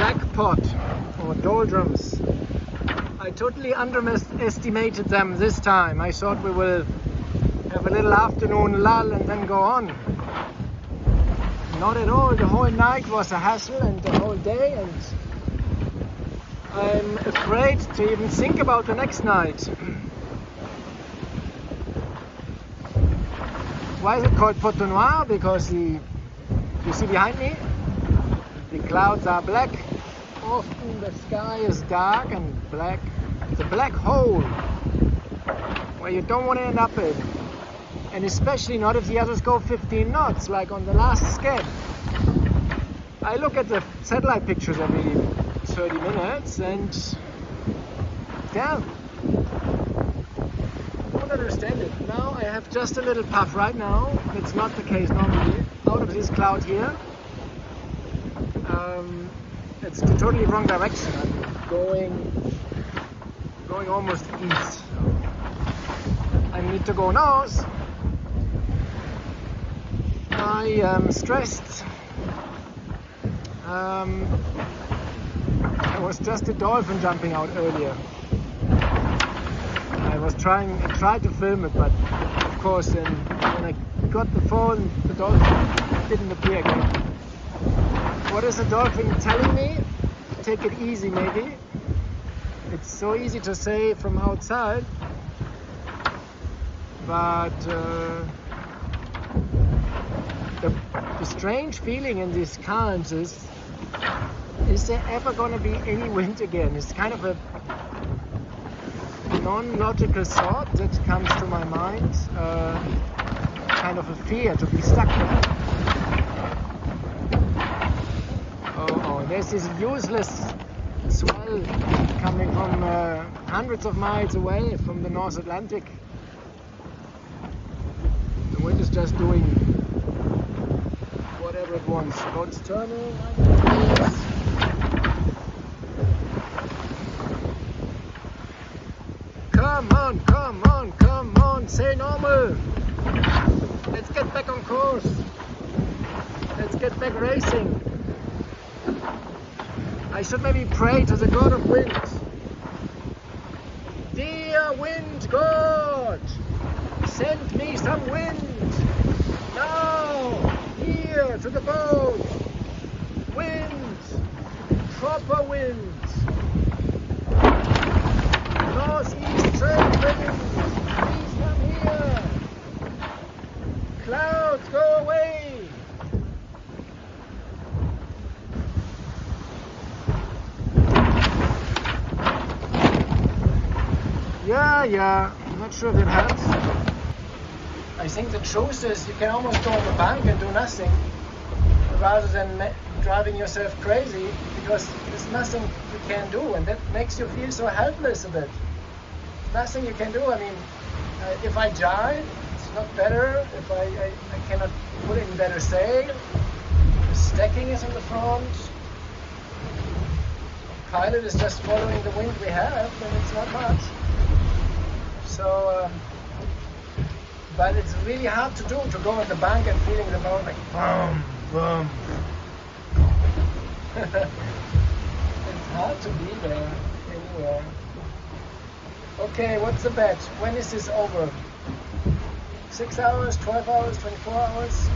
Jackpot or doldrums. I totally underestimated them this time. I thought we will have a little afternoon lull and then go on. Not at all. The whole night was a hassle and the whole day, and I'm afraid to even think about the next night. Why is it called Pot Noir? Because you see behind me, the clouds are black. Often the sky is dark and black. It's a black hole where you don't want to end up in. And especially not if the others go 15 knots, like on the last sked. I look at the satellite pictures every 30 minutes and damn, I don't understand it. Now I have just a little puff right now. It's not the case normally. Out of this cloud here. It's the totally wrong direction. I'm going almost east. I need to go north. I am stressed. I was just a dolphin jumping out earlier. I tried to film it, but of course when I got the phone, the dolphin didn't appear again. What is the dolphin telling me? Take it easy, maybe. It's so easy to say from outside, but the strange feeling in these currents is there ever going to be any wind again? It's kind of a non-logical thought that comes to my mind, kind of a fear to be stuck there. Oh, there's this useless swell coming from hundreds of miles away from the North Atlantic. The wind is just doing whatever it wants. Boat's turning. Come on, say normal. Let's get back on course. Let's get back racing. I should maybe pray to the God of wind. Dear wind God, send me some wind. Now, here to the boat. Wind, proper wind. Northeast trade wind. Please come here. Clouds, go away. Yeah, I'm not sure if it helps. I think the truth is you can almost go on the bank and do nothing rather than driving yourself crazy, because there's nothing you can do, and that makes you feel so helpless a bit. Nothing you can do. I mean, if I jive, it's not better. If I cannot put in better sail, the stacking is in the front. Pilot is just following the wind we have, and it's not much. So, but it's really hard to do, to go on the bank and feeling the boat like boom, boom. It's hard to be there anywhere. Okay, what's the bet? When is this over? 6 hours, 12 hours, 24 hours?